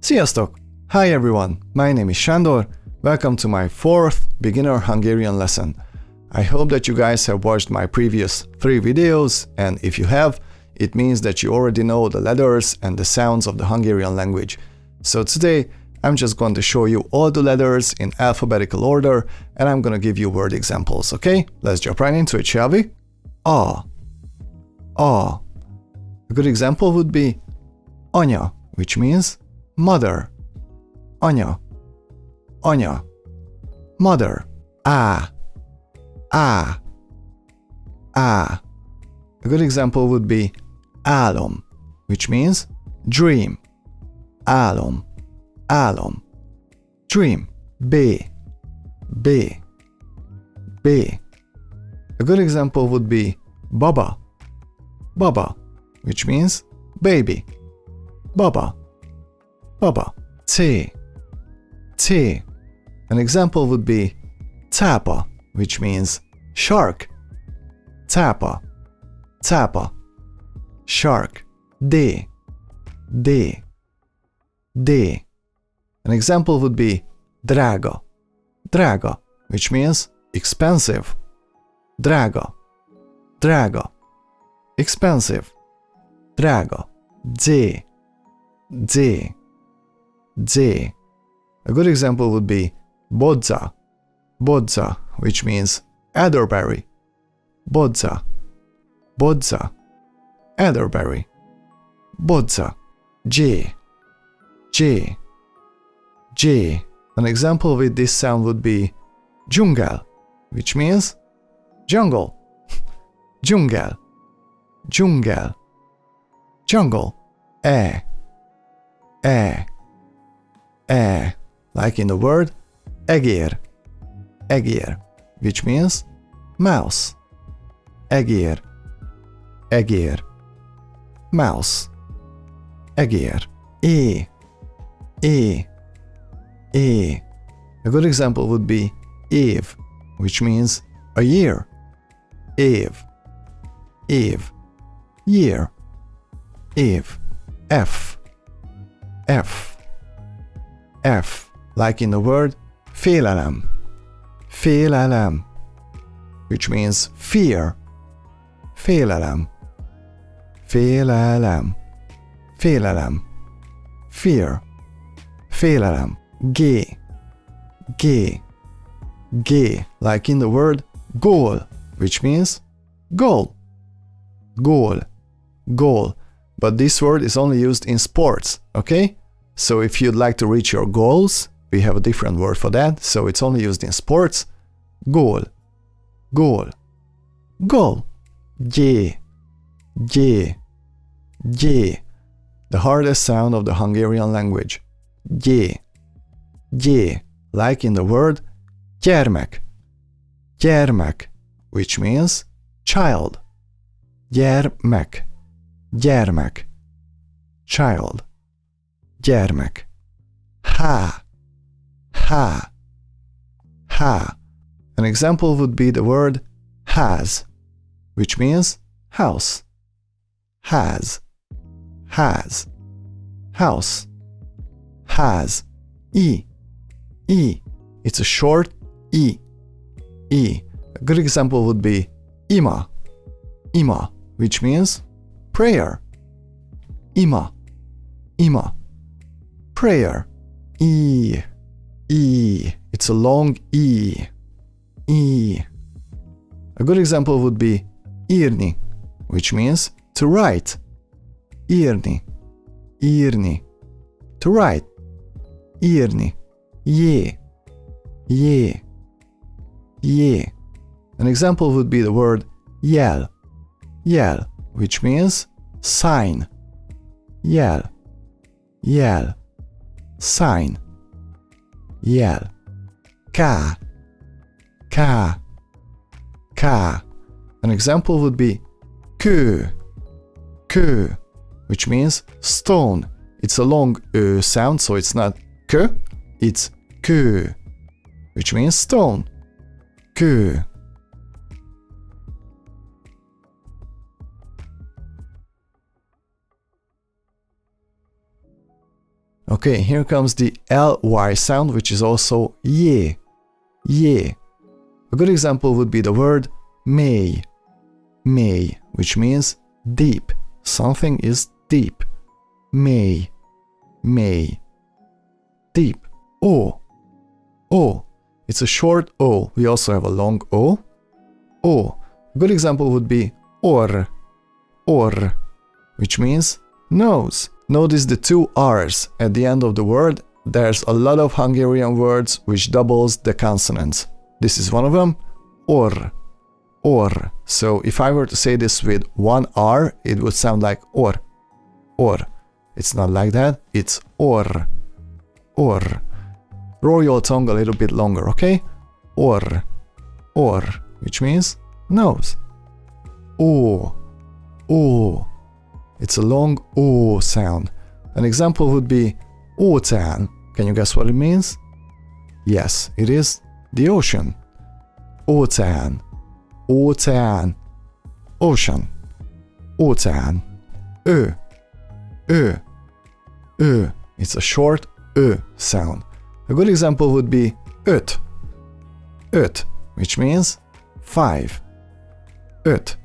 Sziasztok! Hi everyone, my name is Sándor. Welcome to my 4th beginner Hungarian lesson. I hope that you guys have watched my previous 3 videos, and if you have, it means that you already know the letters and the sounds of the Hungarian language. So today, I'm just going to show you all the letters in alphabetical order, and I'm gonna give you word examples, okay? Let's jump right into it, shall we? A. A. A good example would be anya, which means mother. Anya. Anya. Mother. A. A. A. A good example would be álom, which means dream. Álom. Álom. Dream. B. B. B. A good example would be baba. Baba, which means baby. Baba. Baba. T. T. An example would be tapa, which means shark. Tapa. Tapa. Shark. D. D. D. An example would be drága. Drága, which means expensive. Drága. Drága. Expensive. Drága. D. D. D. A good example would be bodza. Bodza, which means elderberry. Bodza. Bodza. Elderberry. Bodza. J. J. J. An example with this sound would be dzsungel, which means jungle. Dzsungel. Dzsungel. Jungle. E. E. E. Like in the word egér. Egér, which means mouse. Egér. Egér. Mouse. Egér. E. E. E. A good example would be év, which means a year. Év. Év. Year. Év. F. F. F. Like in the word félelem. Félelem, which means fear. Félelem. Félelem. Félelem. Fear. Félelem. G. G. G. Like in the word goal, which means goal. Goal. Goal. But this word is only used in sports, okay? So if you'd like to reach your goals, we have a different word for that, so it's only used in sports. Goal. Goal. Goal. J. J. J. The hardest sound of the Hungarian language. J. J. Like in the word gyermek. Gyermek, which means child. Gyermek. Gyermek. Child. Gyermek. H. H. H. An example would be the word has, which means house. Has. Has. House. Has. E. E. It's a short E. E. A good example would be ima. Ima, which means prayer. Ima. Ima. Prayer. E. E. It's a long E. E. A good example would be írni, which means to write. Írni. Írni. To write. Írni. Jé. Jé. Jé. An example would be the word jel. Jel, which means sign. Jel. Jel. Sign. Jel. K. K. K. An example would be kő. Kő, which means stone. It's a long sound, so it's not k, it's kő, which means stone. Kő. Okay, here comes the ly sound, which is also ye. Ye. A good example would be the word may. May, which means deep. Something is deep. May. May. Deep. O. O. It's a short O. We also have a long O. O. A good example would be or. Or. Which means nose. Notice the two R's at the end of the word. There's a lot of Hungarian words which doubles the consonants. This is one of them. Or. Or. So if I were to say this with one R, it would sound like or. Or. It's not like that. It's or. Or. Roll your tongue a little bit longer, okay? Or. Or. Which means nose. O. O. It's a long O sound. An example would be óceán. Can you guess what it means? Yes, it is the ocean. Óceán. Óceán. Ocean. Óceán. Ö. Ö. Ö. It's a short Ö sound. A good example would be öt. Öt, which means 5. Öt.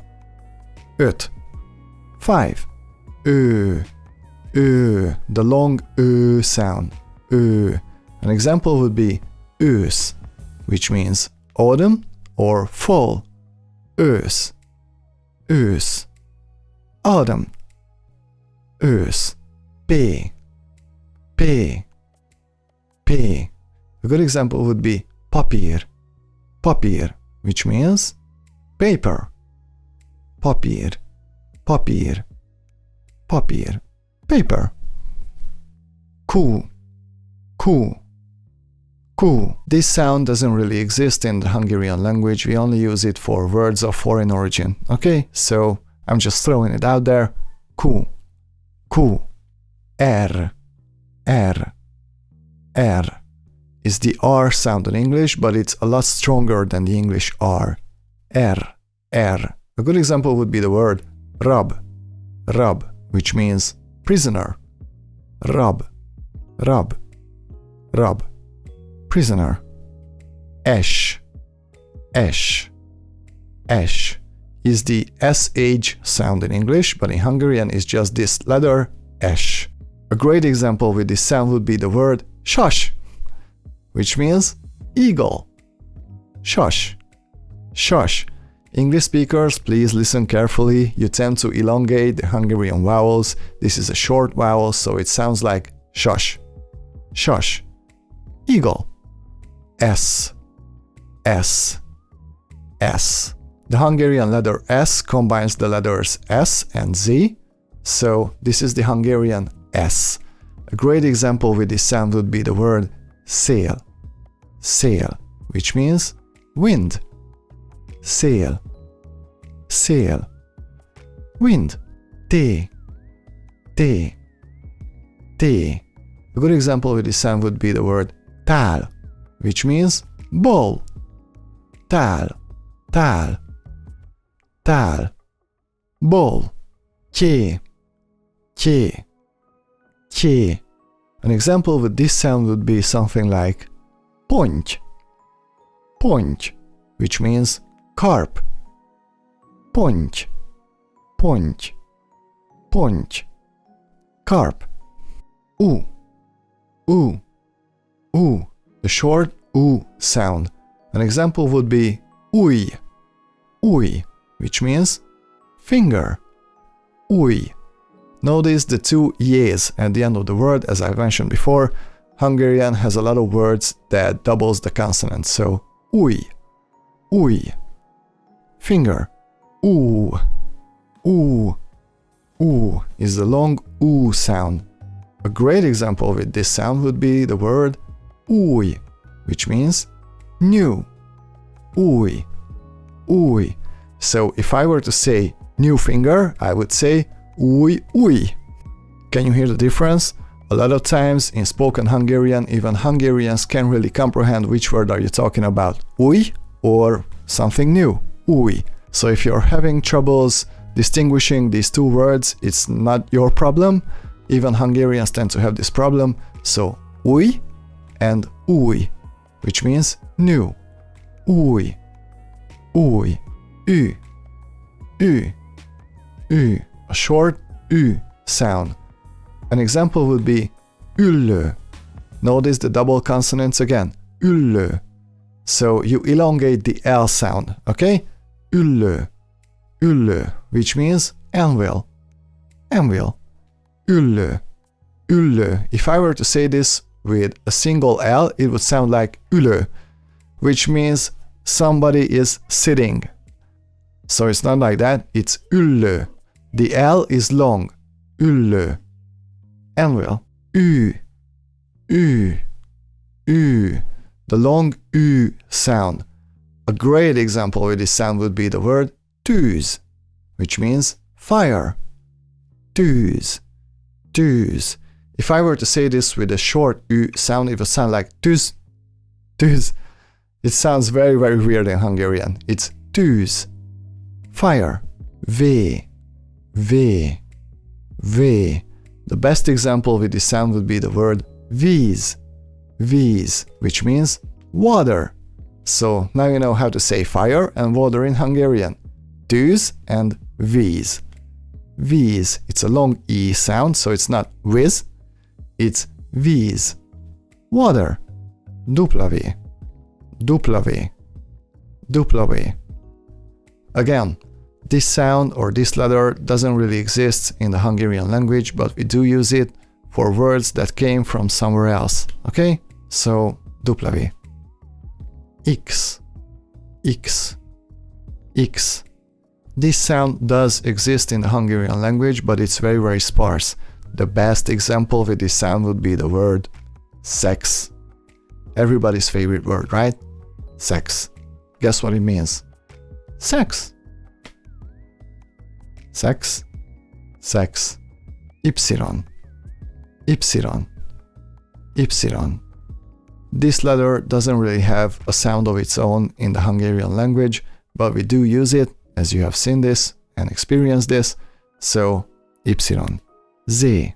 Öt. 5. Ö. Ö. The long Ö sound. Ö. An example would be ősz, which means autumn or fall. Ősz. Ősz. Autumn. Ősz. P. P. P. A good example would be papír. Papír, which means paper. Papír. Papír. Papír. Paper. Kú. Kú. Kú. This sound doesn't really exist in the Hungarian language. We only use it for words of foreign origin. Okay? So I'm just throwing it out there. Kú. Kú. R. R. R is the R sound in English, but it's a lot stronger than the English R. R. R. A good example would be the word rab. Rab, which means prisoner. Rab. Rab. Rab. Prisoner. Esh. Esh. Esh is the SH sound in English, but in Hungarian is just this letter esh. A great example with this sound would be the word sas, which means eagle. Sas. Sas. English speakers, please listen carefully. You tend to elongate the Hungarian vowels. This is a short vowel, so it sounds like sas. Sas. Eagle. S. S. S. The Hungarian letter S combines the letters S and Z, so this is the Hungarian S. A great example with this sound would be the word szél. Szél, which means wind. Szél. Szél. Wind. Té. Té. Té. A good example with this sound would be the word tál, which means bowl. Tál. Tál. Tál. Bowl. Ké. Ké. Ké. An example with this sound would be something like ponty. Ponty, which means carp. Ponty. Ponty. Ponty. Carp. U. U. U. The short U sound. An example would be új. Új, which means finger. Új. Notice the two y's at the end of the word. As I mentioned before, Hungarian has a lot of words that doubles the consonant. So új. Új. Finger. Ú. Ú. Ú is the long U sound. A great example with this sound would be the word új, which means new. Új. Új. So if I were to say new finger, I would say új, új. Can you hear the difference? A lot of times in spoken Hungarian, even Hungarians can't really comprehend which word are you talking about, új or something new, új. So if you're having troubles distinguishing these two words, it's not your problem. Even Hungarians tend to have this problem. So új and új, which means new. Új, új, ü, ü, ü, a short ü sound. An example would be üllő. Notice the double consonants again. Üllő. So you elongate the L sound, okay? Üllő, üllő, which means anvil, anvil. Üllő, üllő. If I were to say this with a single L, it would sound like ülő, which means somebody is sitting. So it's not like that, it's üllő. The L is long. Üllő. Anvil. Ü, ü, ü. The long ü sound. A great example with this sound would be the word tűz, which means fire. Tűz, tűz. If I were to say this with a short ü sound, it would sound like tűz, tűz. It sounds very, very weird in Hungarian. It's tűz. Fire. V, V, V. The best example with this sound would be the word víz, víz, which means water. So now you know how to say fire and water in Hungarian. Tűz and víz. Víz, it's a long E sound, so it's not whiz, it's víz. Water. W, W, W. Again, this sound or this letter doesn't really exist in the Hungarian language, but we do use it for words that came from somewhere else, okay? So, W. X, X, X. This sound does exist in the Hungarian language, but it's very, very sparse. The best example with this sound would be the word sex. Everybody's favorite word, right? Sex. Guess what it means? Sex. Sex, sex. Y, Y, Y. This letter doesn't really have a sound of its own in the Hungarian language, but we do use it, as you have seen this and experienced this. So, Y. Z,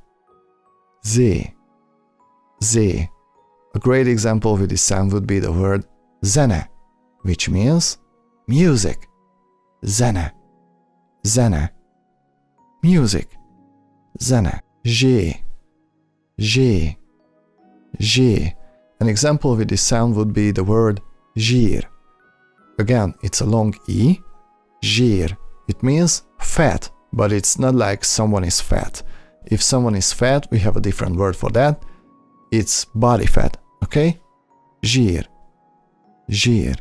Z, Z. A great example with this sound would be the word zene, which means music. Zene, zene. Music. Zene. Zsé, zsé, zsé. An example with this sound would be the word zsír. Again, it's a long E. Zsír. It means fat, but it's not like someone is fat. If someone is fat, we have a different word for that. It's body fat, okay? Zsír, zsír.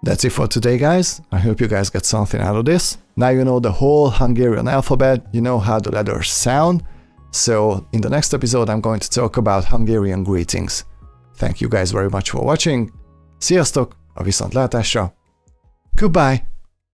That's it for today, guys. I hope you guys got something out of this. Now you know the whole Hungarian alphabet, you know how the letters sound. So in the next episode, I'm going to talk about Hungarian greetings. Thank you guys very much for watching. Sziasztok, a viszontlátásra. Goodbye!